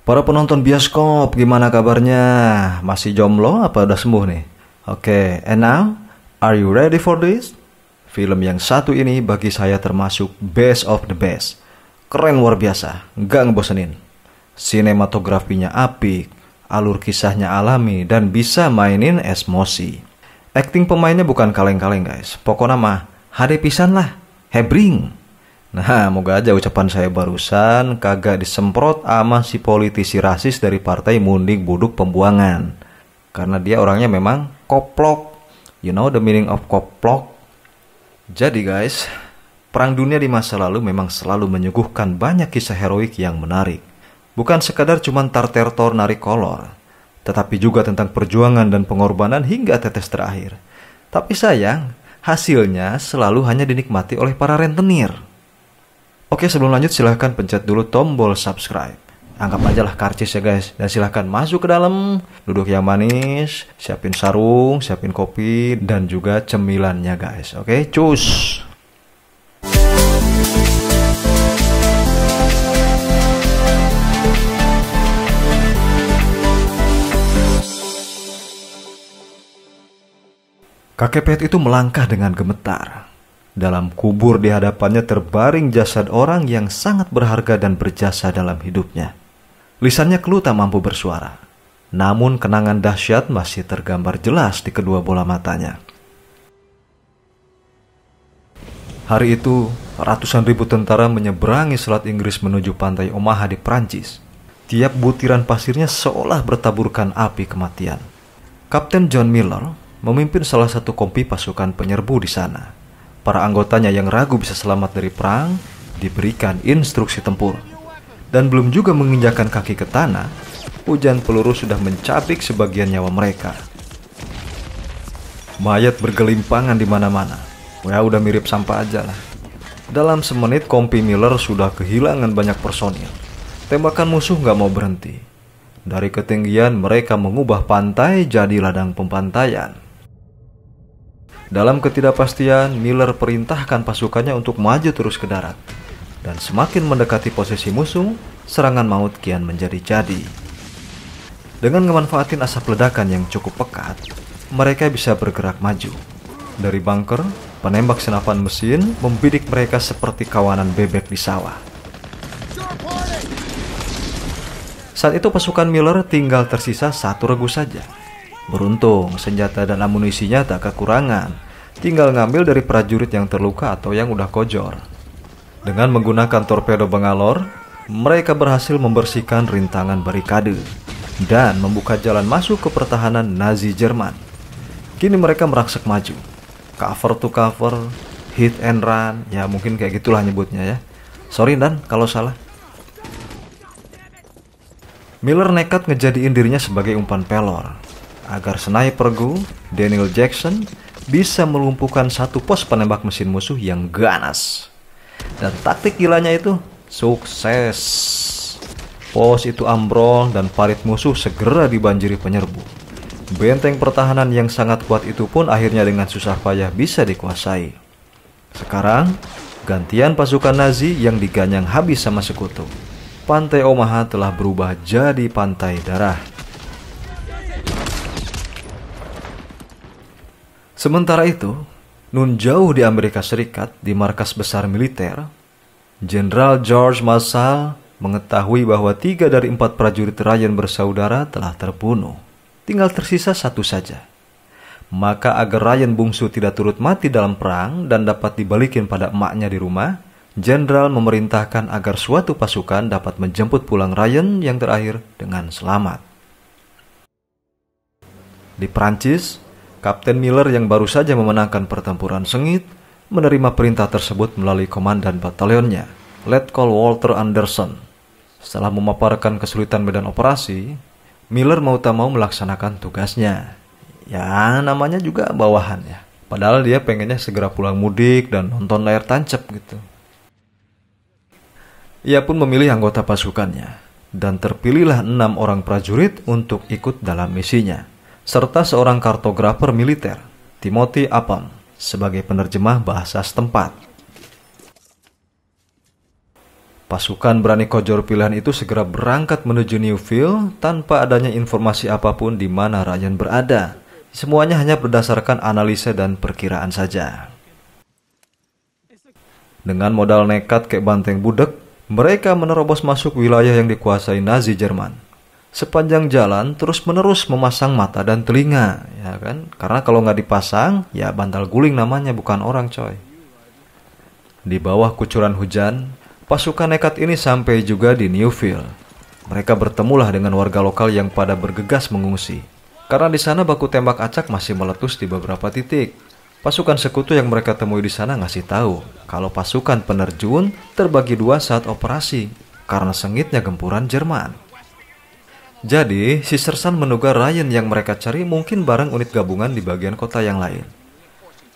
Para penonton bioskop, gimana kabarnya? Masih jomblo apa udah sembuh nih? Oke, and now, are you ready for this? Film yang satu ini bagi saya termasuk best of the best. Keren luar biasa, gak ngebosenin. Sinematografinya apik, alur kisahnya alami, dan bisa mainin emosi. Acting pemainnya bukan kaleng-kaleng guys. Pokoknya mah, hade pisan lah, hebring. Nah, moga aja ucapan saya barusan kagak disemprot ama si politisi rasis dari partai Mundik Buduk Pembuangan. Karena dia orangnya memang koplok. You know the meaning of koplok? Jadi guys, perang dunia di masa lalu memang selalu menyuguhkan banyak kisah heroik yang menarik. Bukan sekadar cuman tar-ter-tor narik kolor, tetapi juga tentang perjuangan dan pengorbanan hingga tetes terakhir. Tapi sayang, hasilnya selalu hanya dinikmati oleh para rentenir. Oke, sebelum lanjut silahkan pencet dulu tombol subscribe. Anggap aja lah karcis ya guys. Dan silahkan masuk ke dalam, duduk yang manis, siapin sarung, siapin kopi, dan juga cemilannya guys. Oke, cus! Kakek Pet itu melangkah dengan gemetar. Dalam kubur di hadapannya terbaring jasad orang yang sangat berharga dan berjasa dalam hidupnya. Lisannya keluh tak mampu bersuara. Namun kenangan dahsyat masih tergambar jelas di kedua bola matanya. Hari itu, ratusan ribu tentara menyeberangi Selat Inggris menuju pantai Omaha di Prancis. Tiap butiran pasirnya seolah bertaburkan api kematian. Kapten John Miller memimpin salah satu kompi pasukan penyerbu di sana. Para anggotanya yang ragu bisa selamat dari perang diberikan instruksi tempur. Dan belum juga menginjakan kaki ke tanah, hujan peluru sudah mencabik sebagian nyawa mereka. Mayat bergelimpangan di mana-mana. Ya udah mirip sampah aja lah. Dalam semenit kompi Miller sudah kehilangan banyak personil. Tembakan musuh gak mau berhenti. Dari ketinggian mereka mengubah pantai jadi ladang pembantaian. Dalam ketidakpastian, Miller perintahkan pasukannya untuk maju terus ke darat. Dan semakin mendekati posisi musuh, serangan maut kian menjadi-jadi. Dengan memanfaatkan asap ledakan yang cukup pekat, mereka bisa bergerak maju. Dari bunker, penembak senapan mesin membidik mereka seperti kawanan bebek di sawah. Saat itu pasukan Miller tinggal tersisa satu regu saja. Beruntung, senjata dan amunisinya tak kekurangan. Tinggal ngambil dari prajurit yang terluka atau yang udah kojor. Dengan menggunakan torpedo Bangalore, mereka berhasil membersihkan rintangan barikade dan membuka jalan masuk ke pertahanan Nazi Jerman. Kini mereka merangsek maju. Cover to cover, hit and run, ya mungkin kayak gitulah nyebutnya ya. Sorry Dan kalau salah. Miller nekat ngejadiin dirinya sebagai umpan pelor agar sniper Gu, Daniel Jackson, bisa melumpuhkan satu pos penembak mesin musuh yang ganas. Dan taktik gilanya itu sukses. Pos itu ambrol dan parit musuh segera dibanjiri penyerbu. Benteng pertahanan yang sangat kuat itu pun akhirnya dengan susah payah bisa dikuasai. Sekarang, gantian pasukan Nazi yang diganyang habis sama sekutu. Pantai Omaha telah berubah jadi pantai darah. Sementara itu, nun jauh di Amerika Serikat, di markas besar militer, Jenderal George Marshall mengetahui bahwa 3 dari 4 prajurit Ryan bersaudara telah terbunuh. Tinggal tersisa satu saja. Maka agar Ryan bungsu tidak turut mati dalam perang dan dapat dibalikin pada emaknya di rumah, Jenderal memerintahkan agar suatu pasukan dapat menjemput pulang Ryan yang terakhir dengan selamat. Di Prancis, Kapten Miller yang baru saja memenangkan pertempuran sengit menerima perintah tersebut melalui komandan batalionnya, Letkol Walter Anderson. Setelah memaparkan kesulitan medan operasi, Miller mau tak mau melaksanakan tugasnya. Ya namanya juga bawahan ya. Padahal dia pengennya segera pulang mudik dan nonton layar tancap gitu. Ia pun memilih anggota pasukannya dan terpilihlah 6 orang prajurit untuk ikut dalam misinya. Serta seorang kartografer militer, Timothy Upham, sebagai penerjemah bahasa setempat. Pasukan berani kojor pilihan itu segera berangkat menuju Newfield tanpa adanya informasi apapun di mana Ryan berada. Semuanya hanya berdasarkan analisa dan perkiraan saja. Dengan modal nekat kayak banteng budek, mereka menerobos masuk wilayah yang dikuasai Nazi Jerman. Sepanjang jalan terus-menerus memasang mata dan telinga, ya kan? Karena kalau nggak dipasang, ya bantal guling namanya, bukan orang coy. Di bawah kucuran hujan, pasukan nekat ini sampai juga di Newfield. Mereka bertemulah dengan warga lokal yang pada bergegas mengungsi. Karena di sana baku tembak acak masih meletus di beberapa titik. Pasukan sekutu yang mereka temui di sana ngasih tahu kalau pasukan penerjun terbagi dua saat operasi karena sengitnya gempuran Jerman. Jadi, si sersan menduga Ryan yang mereka cari mungkin bareng unit gabungan di bagian kota yang lain.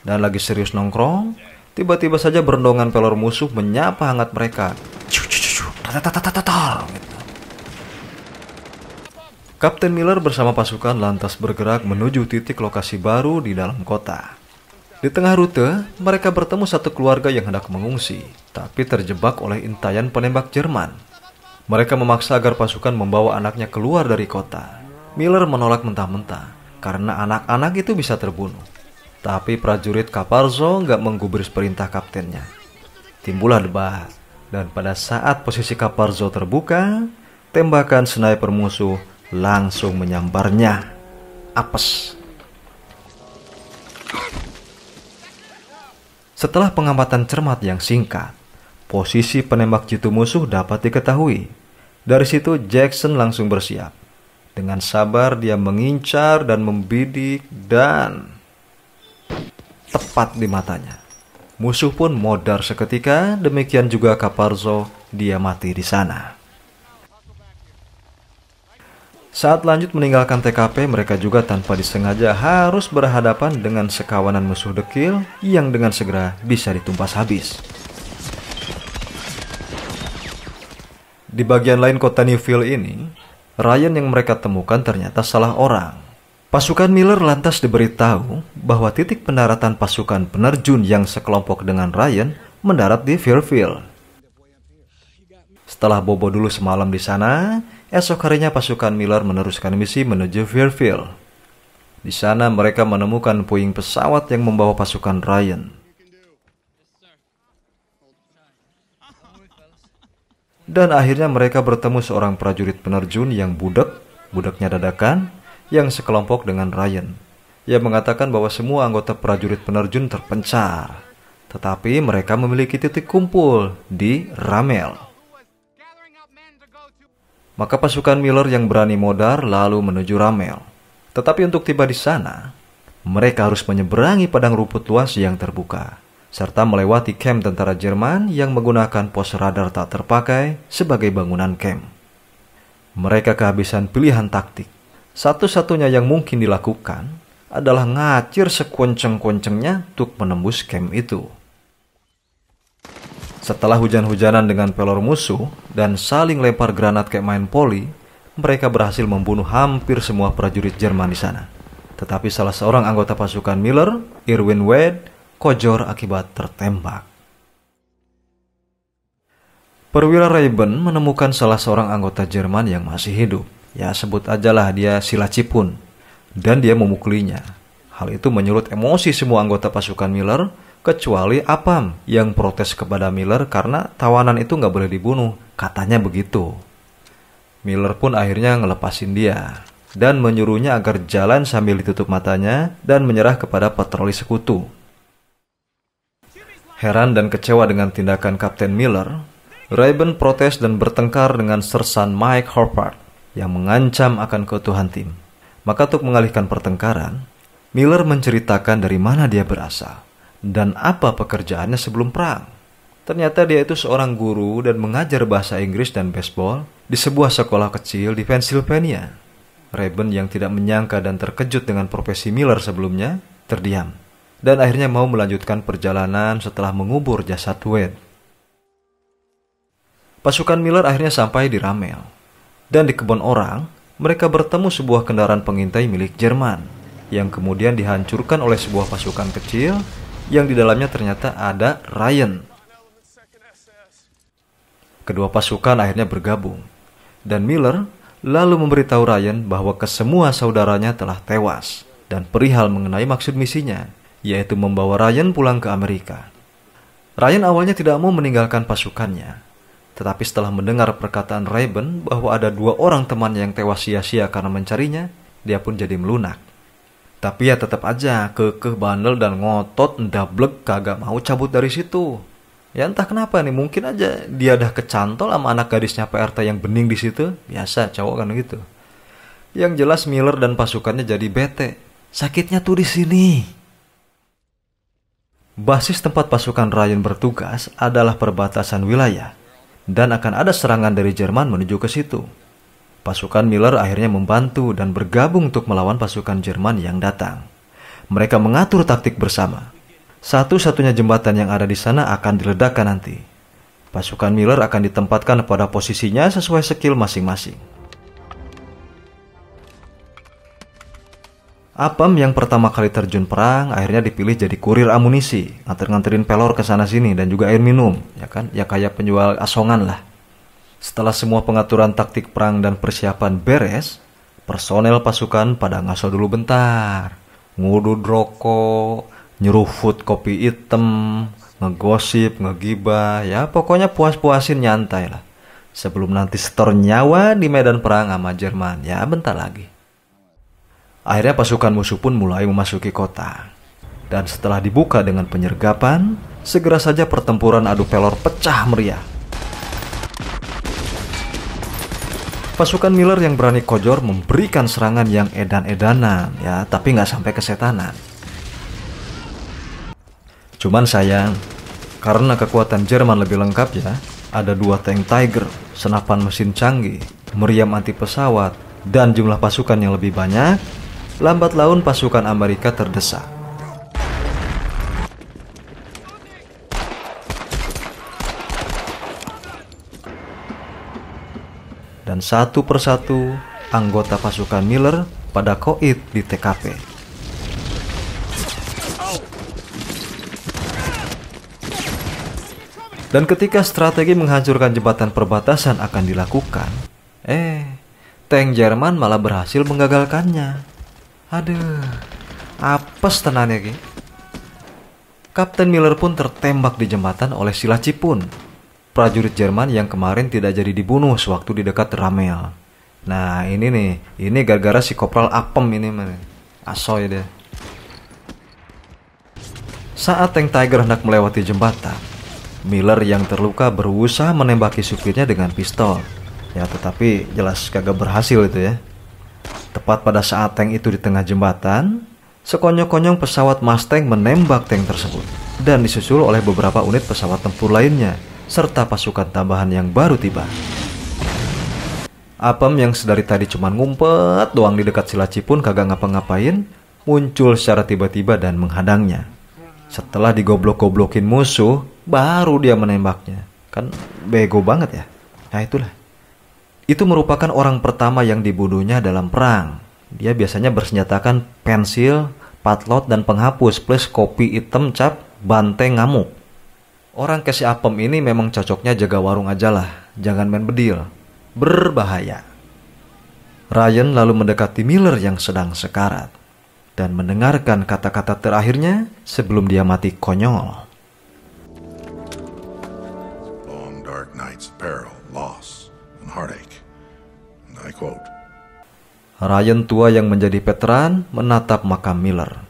Dan lagi serius nongkrong, tiba-tiba saja berondongan pelor musuh menyapa hangat mereka. Kapten Miller bersama pasukan lantas bergerak menuju titik lokasi baru di dalam kota. Di tengah rute, mereka bertemu satu keluarga yang hendak mengungsi, tapi terjebak oleh intayan penembak Jerman. Mereka memaksa agar pasukan membawa anaknya keluar dari kota. Miller menolak mentah-mentah, karena anak-anak itu bisa terbunuh. Tapi prajurit Caparzo nggak menggubris perintah kaptennya. Timbullah debat, dan pada saat posisi Caparzo terbuka, tembakan sniper musuh langsung menyambarnya. Apes. Setelah pengamatan cermat yang singkat, posisi penembak jitu musuh dapat diketahui. Dari situ Jackson langsung bersiap. Dengan sabar dia mengincar dan membidik dan tepat di matanya. Musuh pun modar seketika, demikian juga Caparzo, dia mati di sana. Saat lanjut meninggalkan TKP, mereka juga tanpa disengaja harus berhadapan dengan sekawanan musuh dekil yang dengan segera bisa ditumpas habis. Di bagian lain kota Newfield ini, Ryan yang mereka temukan ternyata salah orang. Pasukan Miller lantas diberitahu bahwa titik pendaratan pasukan penerjun yang sekelompok dengan Ryan mendarat di Fairfield. Setelah bobo dulu semalam di sana, esok harinya pasukan Miller meneruskan misi menuju Fairfield. Di sana mereka menemukan puing pesawat yang membawa pasukan Ryan. Dan akhirnya mereka bertemu seorang prajurit penerjun yang budaknya dadakan, yang sekelompok dengan Ryan. Ia mengatakan bahwa semua anggota prajurit penerjun terpencar, tetapi mereka memiliki titik kumpul di Ramel. Maka pasukan Miller yang berani modar lalu menuju Ramel. Tetapi untuk tiba di sana, mereka harus menyeberangi padang rumput luas yang terbuka, serta melewati kamp tentara Jerman yang menggunakan pos radar tak terpakai sebagai bangunan kamp. Mereka kehabisan pilihan taktik. Satu-satunya yang mungkin dilakukan adalah ngacir sekuenceng-kuencengnya untuk menembus kamp itu. Setelah hujan-hujanan dengan pelor musuh dan saling lempar granat kayak main poli, mereka berhasil membunuh hampir semua prajurit Jerman di sana. Tetapi salah seorang anggota pasukan Miller, Irwin Wade, kojor akibat tertembak. Perwira Rayben menemukan salah seorang anggota Jerman yang masih hidup. Ya sebut ajalah dia Silacipun. Dan dia memukulinya. Hal itu menyulut emosi semua anggota pasukan Miller, kecuali Apam yang protes kepada Miller karena tawanan itu nggak boleh dibunuh. Katanya begitu. Miller pun akhirnya ngelepasin dia dan menyuruhnya agar jalan sambil ditutup matanya dan menyerah kepada patroli sekutu. Heran dan kecewa dengan tindakan Kapten Miller, Rayben protes dan bertengkar dengan sersan Mike Horvath yang mengancam akan keutuhan tim. Maka untuk mengalihkan pertengkaran, Miller menceritakan dari mana dia berasal dan apa pekerjaannya sebelum perang. Ternyata dia itu seorang guru dan mengajar bahasa Inggris dan baseball di sebuah sekolah kecil di Pennsylvania. Rayben yang tidak menyangka dan terkejut dengan profesi Miller sebelumnya, terdiam. Dan akhirnya mau melanjutkan perjalanan setelah mengubur jasad Wade. Pasukan Miller akhirnya sampai di Ramel. Dan di kebun orang, mereka bertemu sebuah kendaraan pengintai milik Jerman, yang kemudian dihancurkan oleh sebuah pasukan kecil, yang di dalamnya ternyata ada Ryan. Kedua pasukan akhirnya bergabung. Dan Miller lalu memberitahu Ryan bahwa kesemua saudaranya telah tewas. Dan perihal mengenai maksud misinya, yaitu membawa Ryan pulang ke Amerika. Ryan awalnya tidak mau meninggalkan pasukannya. Tetapi setelah mendengar perkataan Rayburn bahwa ada 2 orang temannya yang tewas sia-sia karena mencarinya, dia pun jadi melunak. Tapi ya tetap aja kekeh bandel dan ngotot ndablek kagak mau cabut dari situ. Ya entah kenapa nih, mungkin aja dia dah kecantol sama anak gadisnya PRT yang bening di situ. Biasa cowok kan gitu. Yang jelas Miller dan pasukannya jadi bete. Sakitnya tuh di sini. Basis tempat pasukan Ryan bertugas adalah perbatasan wilayah dan akan ada serangan dari Jerman menuju ke situ. Pasukan Miller akhirnya membantu dan bergabung untuk melawan pasukan Jerman yang datang. Mereka mengatur taktik bersama. Satu-satunya jembatan yang ada di sana akan diledakkan nanti. Pasukan Miller akan ditempatkan pada posisinya sesuai skill masing-masing. Apam yang pertama kali terjun perang akhirnya dipilih jadi kurir amunisi, nganter-nganterin pelor ke sana sini dan juga air minum, ya kan? Ya kayak penjual asongan lah. Setelah semua pengaturan taktik perang dan persiapan beres, personel pasukan pada ngaso dulu bentar. Ngudud rokok, nyerufut kopi hitam, ngegosip, ngegibah, ya pokoknya puas-puasin nyantai lah. Sebelum nanti setor nyawa di medan perang sama Jerman, ya bentar lagi. Akhirnya pasukan musuh pun mulai memasuki kota. Dan setelah dibuka dengan penyergapan, segera saja pertempuran adu pelor pecah meriah. Pasukan Miller yang berani kojor memberikan serangan yang edan-edanan, ya, tapi nggak sampai kesetanan. Cuman sayang, karena kekuatan Jerman lebih lengkap ya, ada 2 tank Tiger, senapan mesin canggih, meriam anti pesawat, dan jumlah pasukan yang lebih banyak, lambat laun pasukan Amerika terdesak. Dan satu persatu anggota pasukan Miller pada koit di TKP. Dan ketika strategi menghancurkan jembatan perbatasan akan dilakukan, tank Jerman malah berhasil menggagalkannya. Aduh, apes tenannya ki. Kapten Miller pun tertembak di jembatan oleh Sila Cipun, prajurit Jerman yang kemarin tidak jadi dibunuh sewaktu di dekat Ramel. Nah ini nih, ini gara-gara si Kopral Apem ini asoy deh. Saat tank Tiger hendak melewati jembatan, Miller yang terluka berusaha menembaki supirnya dengan pistol. Ya tetapi jelas kagak berhasil itu ya. Tepat pada saat tank itu di tengah jembatan, sekonyong-konyong pesawat Mustang menembak tank tersebut dan disusul oleh beberapa unit pesawat tempur lainnya serta pasukan tambahan yang baru tiba. Apam yang sedari tadi cuma ngumpet doang di dekat Sila Cipun kagak ngapa-ngapain, muncul secara tiba-tiba dan menghadangnya. Setelah digoblok-goblokin musuh, baru dia menembaknya. Kan bego banget ya. Nah itulah. Itu merupakan orang pertama yang dibunuhnya dalam perang. Dia biasanya bersenjatakan pensil, patlot, dan penghapus plus kopi hitam cap banteng ngamuk. Orang kayak si Apem ini memang cocoknya jaga warung aja lah, jangan main bedil. Berbahaya. Ryan lalu mendekati Miller yang sedang sekarat dan mendengarkan kata-kata terakhirnya sebelum dia mati konyol. Long dark nights of peril, loss, and heartache. And I quote. Ryan tua yang menjadi veteran menatap makam Miller.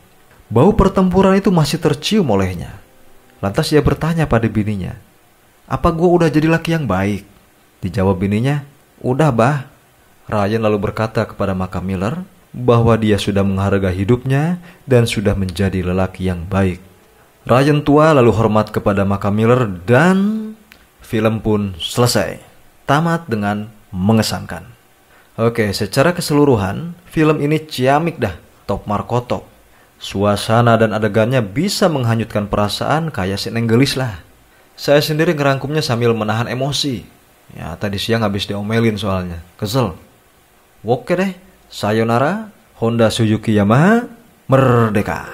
Bau pertempuran itu masih tercium olehnya. Lantas ia bertanya pada bininya, "Apa gue udah jadi laki yang baik?" Dijawab bininya, "Udah bah." Ryan lalu berkata kepada makam Miller bahwa dia sudah menghargai hidupnya dan sudah menjadi lelaki yang baik. Ryan tua lalu hormat kepada makam Miller dan film pun selesai. Tamat dengan mengesankan. Oke, secara keseluruhan film ini ciamik dah, top marko top. Suasana dan adegannya bisa menghanyutkan perasaan kayak sinenggelis lah. Saya sendiri ngerangkumnya sambil menahan emosi. Ya tadi siang habis diomelin soalnya, kesel. Oke deh, sayonara, Honda Suzuki Yamaha, merdeka.